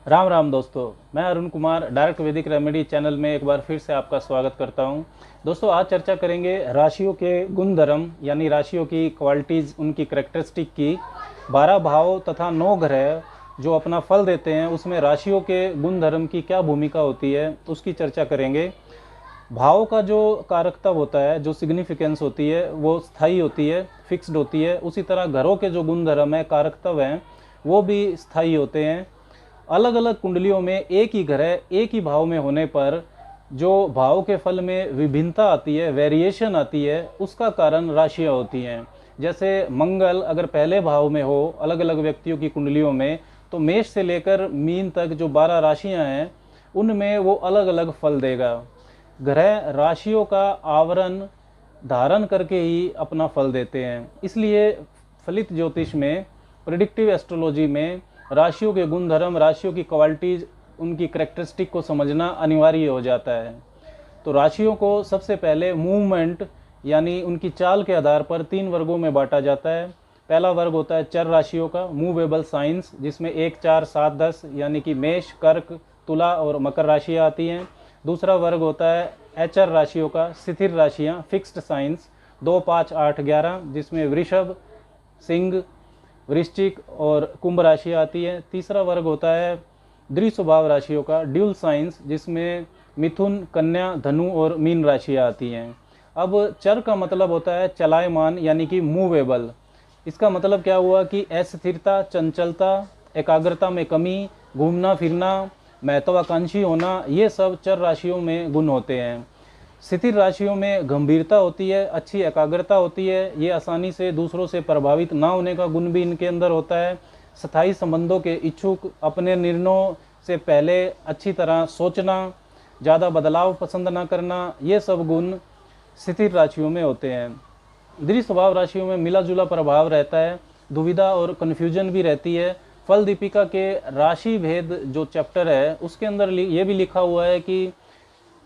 राम राम दोस्तों, मैं अरुण कुमार डायरेक्ट वैदिक रेमेडी चैनल में एक बार फिर से आपका स्वागत करता हूं। दोस्तों, आज चर्चा करेंगे राशियों के गुण धर्म यानी राशियों की क्वालिटीज़, उनकी करेक्टरिस्टिक की। 12 भाव तथा 9 ग्रह जो अपना फल देते हैं, उसमें राशियों के गुण धर्म की क्या भूमिका होती है उसकी चर्चा करेंगे। भाव का जो कारकत्व होता है, जो सिग्निफिकेंस होती है, वो स्थायी होती है, फिक्स्ड होती है। उसी तरह घरों के जो गुण धर्म है, कारकत्व हैं, वो भी स्थायी होते हैं। अलग अलग कुंडलियों में एक ही ग्रह एक ही भाव में होने पर जो भाव के फल में विभिन्नता आती है, वेरिएशन आती है, उसका कारण राशियां होती हैं। जैसे मंगल अगर पहले भाव में हो अलग अलग व्यक्तियों की कुंडलियों में, तो मेष से लेकर मीन तक जो 12 राशियां हैं, उनमें वो अलग अलग फल देगा। ग्रह राशियों का आवरण धारण करके ही अपना फल देते हैं। इसलिए फलित ज्योतिष में, प्रिडिक्टिव एस्ट्रोलॉजी में राशियों के गुण धर्म, राशियों की क्वालिटीज, उनकी करेक्टरिस्टिक को समझना अनिवार्य हो जाता है। तो राशियों को सबसे पहले मूवमेंट यानी उनकी चाल के आधार पर 3 वर्गों में बांटा जाता है। पहला वर्ग होता है चर राशियों का, मूवेबल साइंस, जिसमें 1, 4, 7, 10 यानी कि मेष, कर्क, तुला और मकर राशियाँ आती हैं। दूसरा वर्ग होता है एचर राशियों का, स्थिर राशियाँ, फिक्स्ड साइंस, 2, 5, 8, 11, जिसमें वृषभ, सिंह, वृश्चिक और कुंभ राशि आती है। तीसरा वर्ग होता है द्विस्वभाव राशियों का, ड्यूल साइंस, जिसमें मिथुन, कन्या, धनु और मीन राशियाँ आती हैं। अब चर का मतलब होता है चलायमान यानी कि मूवेबल। इसका मतलब क्या हुआ कि अस्थिरता, चंचलता, एकाग्रता में कमी, घूमना फिरना, महत्वाकांक्षी होना, ये सब चर राशियों में गुण होते हैं। स्थिर राशियों में गंभीरता होती है, अच्छी एकाग्रता होती है, ये आसानी से दूसरों से प्रभावित ना होने का गुण भी इनके अंदर होता है। स्थायी संबंधों के इच्छुक, अपने निर्णयों से पहले अच्छी तरह सोचना, ज़्यादा बदलाव पसंद ना करना, ये सब गुण स्थिर राशियों में होते हैं। द्विस्वभाव राशियों में मिला जुला प्रभाव रहता है, दुविधा और कन्फ्यूजन भी रहती है। फल दीपिका के राशि भेद जो चैप्टर है, उसके अंदर ये भी लिखा हुआ है कि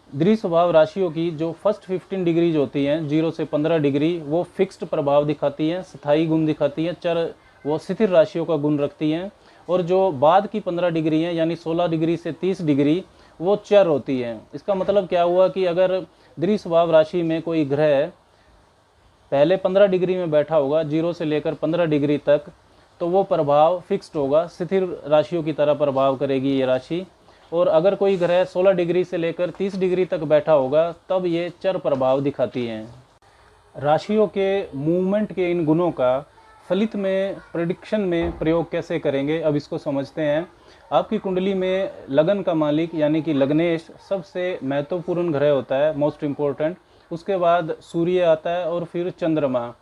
द्विस्वभाव राशियों की जो फर्स्ट 15 डिग्रीज होती हैं, 0 से 15 डिग्री, वो फिक्स्ड प्रभाव दिखाती हैं, स्थायी गुण दिखाती हैं, चर वो स्थिर राशियों का गुण रखती हैं। और जो बाद की 15 डिग्री हैं यानी 16 डिग्री से 30 डिग्री, वो चर होती हैं। इसका मतलब क्या हुआ कि अगर द्विस्वभाव राशि में कोई ग्रह पहले 15 डिग्री में बैठा होगा, 0 से लेकर 15 डिग्री तक, तो वो प्रभाव फिक्स्ड होगा, स्थिर राशियों की तरह प्रभाव करेगी ये राशि। और अगर कोई ग्रह 16 डिग्री से लेकर 30 डिग्री तक बैठा होगा, तब ये चर प्रभाव दिखाती हैं। राशियों के मूवमेंट के इन गुणों का फलित में, प्रेडिक्शन में प्रयोग कैसे करेंगे, अब इसको समझते हैं। आपकी कुंडली में लगन का मालिक यानी कि लग्नेश सबसे महत्वपूर्ण ग्रह होता है, मोस्ट इम्पोर्टेंट। उसके बाद सूर्य आता है और फिर चंद्रमा।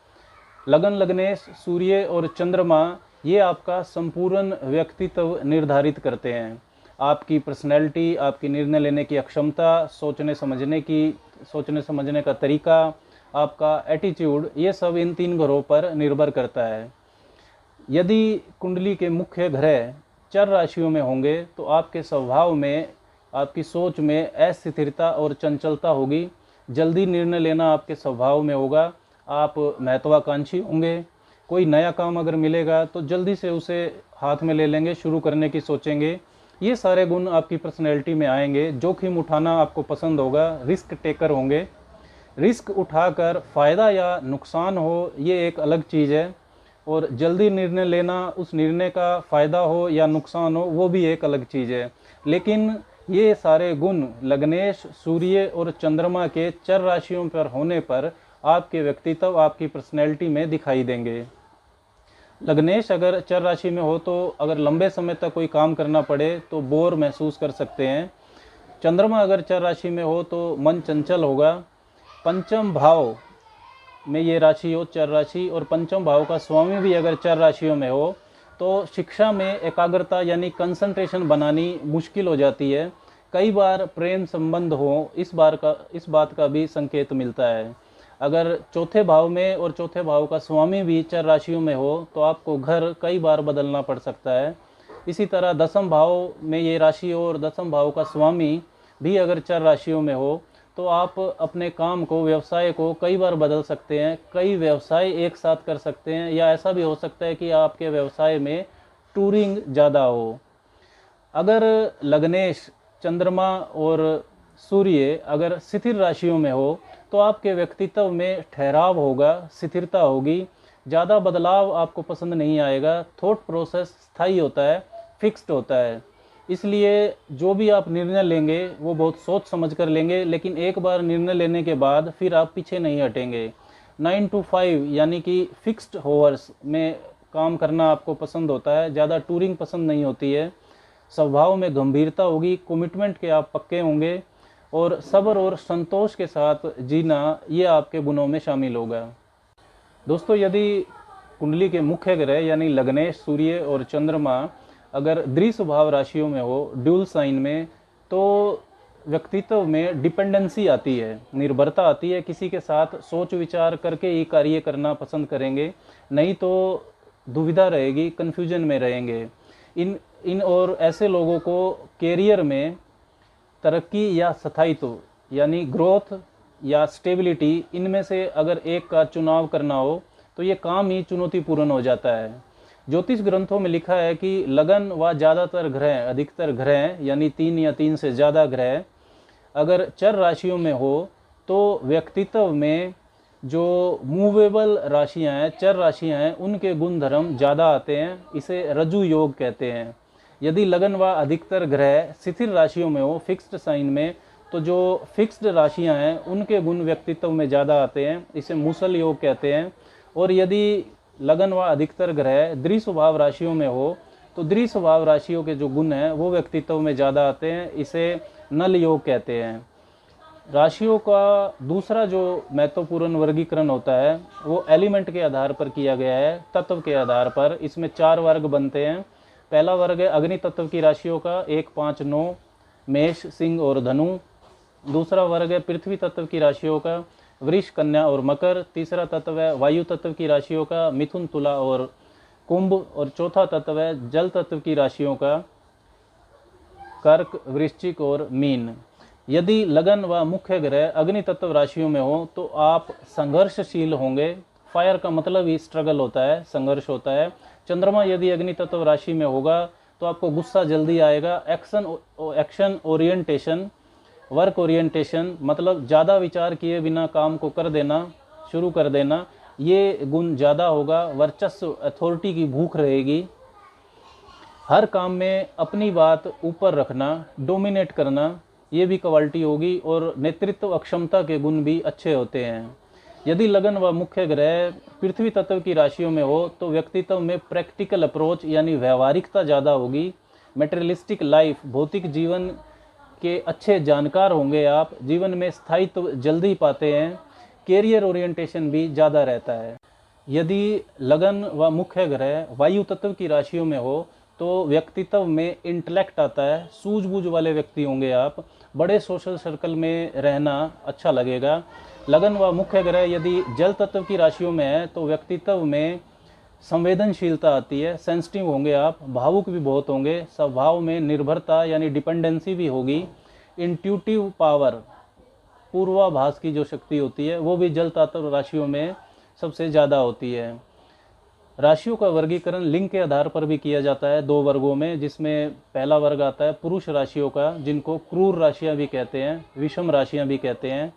लगन, लग्नेश, सूर्य और चंद्रमा ये आपका संपूर्ण व्यक्तित्व निर्धारित करते हैं। आपकी पर्सनैलिटी, आपकी निर्णय लेने की अक्षमता, सोचने समझने का तरीका, आपका एटीट्यूड, ये सब इन 3 ग्रहों पर निर्भर करता है। यदि कुंडली के मुख्य ग्रह चर राशियों में होंगे तो आपके स्वभाव में, आपकी सोच में अस्थिरता और चंचलता होगी। जल्दी निर्णय लेना आपके स्वभाव में होगा। आप महत्वाकांक्षी होंगे। कोई नया काम अगर मिलेगा तो जल्दी से उसे हाथ में ले लेंगे, शुरू करने की सोचेंगे। ये सारे गुण आपकी पर्सनैलिटी में आएंगे। जोखिम उठाना आपको पसंद होगा, रिस्क टेकर होंगे। रिस्क उठाकर फ़ायदा या नुकसान हो, ये एक अलग चीज़ है। और जल्दी निर्णय लेना, उस निर्णय का फ़ायदा हो या नुकसान हो, वो भी एक अलग चीज़ है। लेकिन ये सारे गुण लग्नेश, सूर्य और चंद्रमा के चर राशियों पर होने पर आपके व्यक्तित्व, आपकी पर्सनैलिटी में दिखाई देंगे। लग्नेश अगर चर राशि में हो तो अगर लंबे समय तक कोई काम करना पड़े तो बोर महसूस कर सकते हैं। चंद्रमा अगर चर राशि में हो तो मन चंचल होगा। पंचम भाव में ये राशि हो, चर राशि, और पंचम भाव का स्वामी भी अगर चर राशियों में हो तो शिक्षा में एकाग्रता यानी कंसंट्रेशन बनानी मुश्किल हो जाती है। कई बार प्रेम संबंध हो, इस बात का भी संकेत मिलता है। अगर चौथे भाव में और चौथे भाव का स्वामी भी चर राशियों में हो तो आपको घर कई बार बदलना पड़ सकता है। इसी तरह दसम भाव में ये राशि हो और दसम भाव का स्वामी भी अगर चर राशियों में हो तो आप अपने काम को, व्यवसाय को कई बार बदल सकते हैं, कई व्यवसाय एक साथ कर सकते हैं, या ऐसा भी हो सकता है कि आपके व्यवसाय में टूरिंग ज़्यादा हो। अगर लग्नेश, चंद्रमा और सूर्य अगर स्थिर राशियों में हो तो आपके व्यक्तित्व में ठहराव होगा, स्थिरता होगी, ज़्यादा बदलाव आपको पसंद नहीं आएगा। थॉट प्रोसेस स्थायी होता है, फिक्स्ड होता है। इसलिए जो भी आप निर्णय लेंगे वो बहुत सोच समझ कर लेंगे, लेकिन एक बार निर्णय लेने के बाद फिर आप पीछे नहीं हटेंगे। 9 to 5 यानी कि फिक्स्ड होवर्स में काम करना आपको पसंद होता है, ज़्यादा टूरिंग पसंद नहीं होती है। स्वभाव में गंभीरता होगी, कमिटमेंट के आप पक्के होंगे और सब्र और संतोष के साथ जीना ये आपके गुणों में शामिल होगा। दोस्तों, यदि कुंडली के मुख्य ग्रह यानी लग्नेश, सूर्य और चंद्रमा अगर द्विस्वभाव राशियों में हो, ड्यूल साइन में, तो व्यक्तित्व में डिपेंडेंसी आती है, निर्भरता आती है। किसी के साथ सोच विचार करके ही कार्य करना पसंद करेंगे, नहीं तो दुविधा रहेगी, कन्फ्यूजन में रहेंगे। इन और ऐसे लोगों को कैरियर में तरक्की या स्थायित्व यानी ग्रोथ या स्टेबिलिटी, इनमें से अगर एक का चुनाव करना हो तो ये काम ही चुनौतीपूर्ण हो जाता है। ज्योतिष ग्रंथों में लिखा है कि लगन व ज़्यादातर ग्रह, अधिकतर ग्रह यानी 3 या 3 से ज़्यादा ग्रह अगर चर राशियों में हो तो व्यक्तित्व में जो मूवेबल राशियां हैं, चर राशियां हैं, उनके गुण धर्म ज़्यादा आते हैं। इसे रज्जु योग कहते हैं। यदि लगन व अधिकतर ग्रह स्थिर राशियों में हो, फिक्स्ड साइन में, तो जो फिक्स्ड राशियां हैं उनके गुण व्यक्तित्व में ज़्यादा आते हैं। इसे मूसल योग कहते हैं। और यदि लगन व अधिकतर ग्रह द्विस्वभाव राशियों में हो तो द्विस्वभाव राशियों के जो गुण हैं वो व्यक्तित्व में ज़्यादा आते हैं। इसे नल योग कहते हैं। राशियों का दूसरा जो महत्वपूर्ण वर्गीकरण होता है वो एलिमेंट के आधार पर किया गया है, तत्व के आधार पर। इसमें 4 वर्ग बनते हैं। पहला वर्ग है अग्नि तत्व की राशियों का, 1, 5, 9, मेष, सिंह और धनु। दूसरा वर्ग है पृथ्वी तत्व की राशियों का, वृष, कन्या और मकर। तीसरा तत्व है वायु तत्व की राशियों का, मिथुन, तुला और कुंभ। और चौथा तत्व है जल तत्व की राशियों का, कर्क, वृश्चिक और मीन। यदि लगन व मुख्य ग्रह अग्नि तत्व राशियों में हो तो आप संघर्षशील होंगे। फायर का मतलब ही स्ट्रगल होता है, संघर्ष होता है। चंद्रमा यदि अग्नि तत्व राशि में होगा तो आपको गुस्सा जल्दी आएगा। एक्शन ओरिएंटेशन, वर्क ओरिएंटेशन मतलब ज़्यादा विचार किए बिना काम को कर देना, शुरू कर देना, ये गुण ज़्यादा होगा। वर्चस्व, अथॉरिटी की भूख रहेगी। हर काम में अपनी बात ऊपर रखना, डोमिनेट करना, ये भी क्वालिटी होगी। और नेतृत्व अक्षमता के गुण भी अच्छे होते हैं। यदि लगन व मुख्य ग्रह पृथ्वी तत्व की राशियों में हो तो व्यक्तित्व में प्रैक्टिकल अप्रोच यानी व्यवहारिकता ज़्यादा होगी। मेटेरियलिस्टिक लाइफ, भौतिक जीवन के अच्छे जानकार होंगे आप। जीवन में स्थायित्व जल्दी पाते हैं। कैरियर ओरिएंटेशन भी ज़्यादा रहता है। यदि लगन व मुख्य ग्रह वायु तत्व की राशियों में हो तो व्यक्तित्व में इंटेलेक्ट आता है, सूझबूझ वाले व्यक्ति होंगे आप। बड़े सोशल सर्कल में रहना अच्छा लगेगा। लगन व मुख्य ग्रह यदि जल तत्व की राशियों में है तो व्यक्तित्व में संवेदनशीलता आती है, सेंसिटिव होंगे आप, भावुक भी बहुत होंगे। स्वभाव में निर्भरता यानी डिपेंडेंसी भी होगी। इंट्यूटिव पावर, पूर्वाभास की जो शक्ति होती है वो भी जल तत्व राशियों में सबसे ज़्यादा होती है। राशियों का वर्गीकरण लिंग के आधार पर भी किया जाता है 2 वर्गों में, जिसमें पहला वर्ग आता है पुरुष राशियों का, जिनको क्रूर राशियां भी कहते हैं, विषम राशियां भी कहते हैं।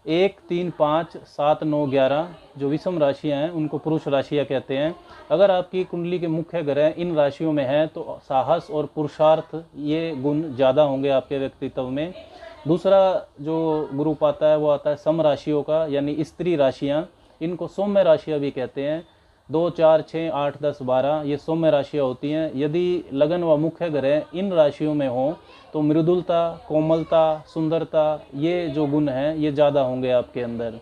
1, 3, 5, 7, 9, 11 जो विषम राशियां हैं उनको पुरुष राशियां कहते हैं। अगर आपकी कुंडली के मुख्य ग्रह इन राशियों में है तो साहस और पुरुषार्थ ये गुण ज़्यादा होंगे आपके व्यक्तित्व में। दूसरा जो ग्रुप आता है वो आता है सम राशियों का यानी स्त्री राशियाँ, इनको सौम्य राशियाँ भी कहते हैं। 2, 4, 6, 8, 10, 12 ये सौम्य राशियाँ होती हैं। यदि लगन व मुख्य ग्रह इन राशियों में हो तो मृदुलता, कोमलता, सुंदरता ये जो गुण हैं ये ज़्यादा होंगे आपके अंदर।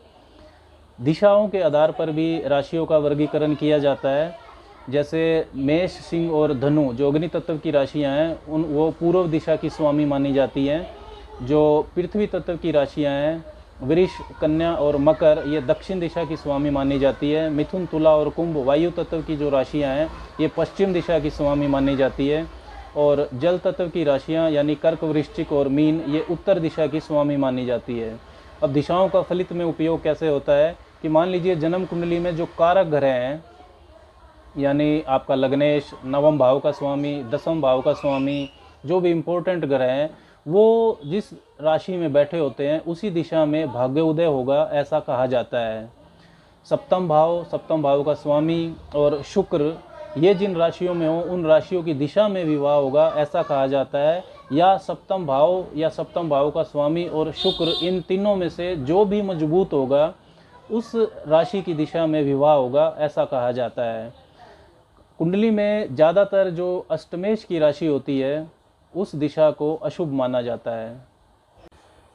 दिशाओं के आधार पर भी राशियों का वर्गीकरण किया जाता है। जैसे मेष, सिंह और धनु जो अग्नि तत्व की राशियाँ हैं वो पूर्व दिशा की स्वामी मानी जाती हैं। जो पृथ्वी तत्व की राशियाँ हैं वृष, कन्या और मकर ये दक्षिण दिशा की स्वामी मानी जाती है। मिथुन, तुला और कुंभ वायु तत्व की जो राशियाँ हैं ये पश्चिम दिशा की स्वामी मानी जाती है। और जल तत्व की राशियाँ यानी कर्क, वृश्चिक और मीन ये उत्तर दिशा की स्वामी मानी जाती है। अब दिशाओं का फलित में उपयोग कैसे होता है कि मान लीजिए जन्म कुंडली में जो कारक ग्रह हैं यानी आपका लग्नेश 9वें भाव का स्वामी, 10वें भाव का स्वामी, जो भी इम्पोर्टेंट ग्रह हैं वो जिस राशि में बैठे होते हैं उसी दिशा में भाग्य उदय होगा, ऐसा कहा जाता है। सप्तम भाव का स्वामी और शुक्र, ये जिन राशियों में हो उन राशियों की दिशा में विवाह होगा, ऐसा कहा जाता है। या सप्तम भाव का स्वामी और शुक्र, इन तीनों में से जो भी मजबूत होगा उस राशि की दिशा में विवाह होगा, ऐसा कहा जाता है। कुंडली में ज़्यादातर जो अष्टमेश की राशि होती है उस दिशा को अशुभ माना जाता है।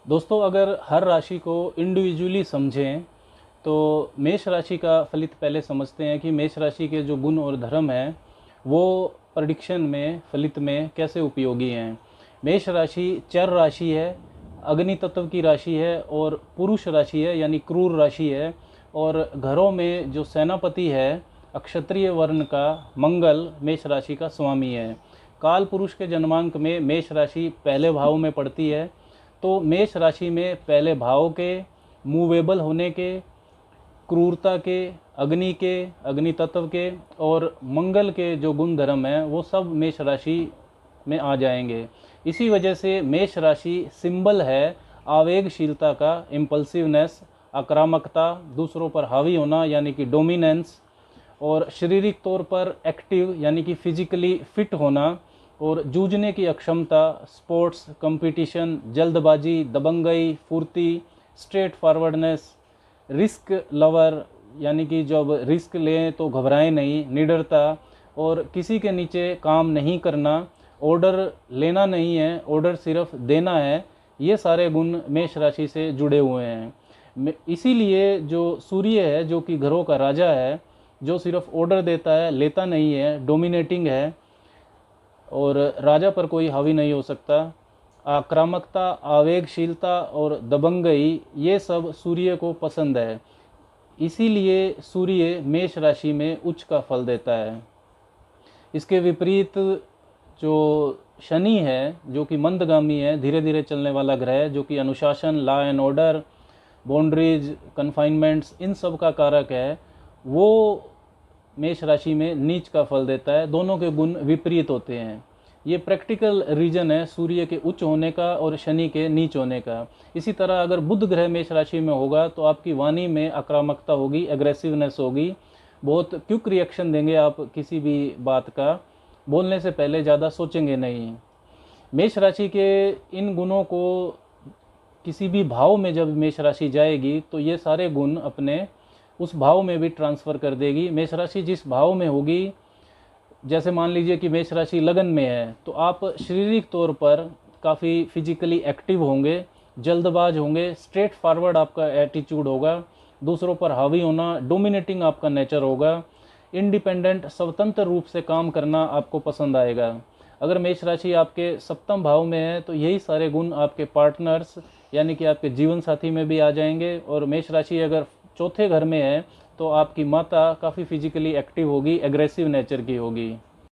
दोस्तों, अगर हर राशि को इंडिविजुअली समझें तो मेष राशि का फलित पहले समझते हैं कि मेष राशि के जो गुण और धर्म हैं वो प्रेडिक्शन में, फलित में कैसे उपयोगी हैं। मेष राशि चर राशि है, अग्नि तत्व की राशि है और पुरुष राशि है, यानी क्रूर राशि है। और घरों में जो सेनापति है अक्षत्रिय वर्ण का मंगल मेष राशि का स्वामी है। काल पुरुष के जन्मांक में मेष राशि पहले भाव में पड़ती है। तो मेष राशि में पहले भाव के, मूवेबल होने के, क्रूरता के, अग्नि तत्व के और मंगल के जो गुण धर्म हैं वो सब मेष राशि में आ जाएंगे। इसी वजह से मेष राशि सिंबल है आवेगशीलता का, इम्पल्सिवनेस, आक्रामकता, दूसरों पर हावी होना यानी कि डोमिनेंस, और शारीरिक तौर पर एक्टिव यानी कि फिजिकली फिट होना, और जूझने की अक्षमता, स्पोर्ट्स, कंपटीशन, जल्दबाजी, दबंगई, फुर्ती, स्ट्रेट फॉरवर्डनेस, रिस्क लवर यानी कि जब रिस्क लें तो घबराएं नहीं, निडरता, और किसी के नीचे काम नहीं करना, ऑर्डर लेना नहीं है, ऑर्डर सिर्फ देना है, ये सारे गुण मेष राशि से जुड़े हुए हैं। इसीलिए जो सूर्य है, जो कि घरों का राजा है, जो सिर्फ ऑर्डर देता है, लेता नहीं है, डोमिनेटिंग है और राजा पर कोई हावी नहीं हो सकता, आक्रामकता, आवेगशीलता और दबंगई, ये सब सूर्य को पसंद है। इसीलिए सूर्य मेष राशि में उच्च का फल देता है। इसके विपरीत जो शनि है, जो कि मंदगामी है, धीरे धीरे चलने वाला ग्रह, जो कि अनुशासन, लॉ एंड ऑर्डर, बाउंड्रीज, कन्फाइनमेंट्स, इन सब का कारक है, वो मेष राशि में नीच का फल देता है। दोनों के गुण विपरीत होते हैं। ये प्रैक्टिकल रीजन है सूर्य के उच्च होने का और शनि के नीच होने का। इसी तरह अगर बुध ग्रह मेष राशि में होगा तो आपकी वाणी में आक्रामकता होगी, एग्रेसिवनेस होगी, बहुत क्विक रिएक्शन देंगे आप किसी भी बात का, बोलने से पहले ज़्यादा सोचेंगे नहीं। मेष राशि के इन गुणों को किसी भी भाव में जब मेष राशि जाएगी तो ये सारे गुण अपने उस भाव में भी ट्रांसफ़र कर देगी। मेष राशि जिस भाव में होगी, जैसे मान लीजिए कि मेष राशि लगन में है, तो आप शारीरिक तौर पर काफ़ी फिजिकली एक्टिव होंगे, जल्दबाज होंगे, स्ट्रेट फॉरवर्ड आपका एटीट्यूड होगा, दूसरों पर हावी होना, डोमिनेटिंग आपका नेचर होगा, इंडिपेंडेंट, स्वतंत्र रूप से काम करना आपको पसंद आएगा। अगर मेष राशि आपके सप्तम भाव में है तो यही सारे गुण आपके पार्टनर्स यानी कि आपके जीवन साथी में भी आ जाएंगे। और मेष राशि अगर चौथे घर में है तो आपकी माता काफ़ी फिजिकली एक्टिव होगी, एग्रेसिव नेचर की होगी।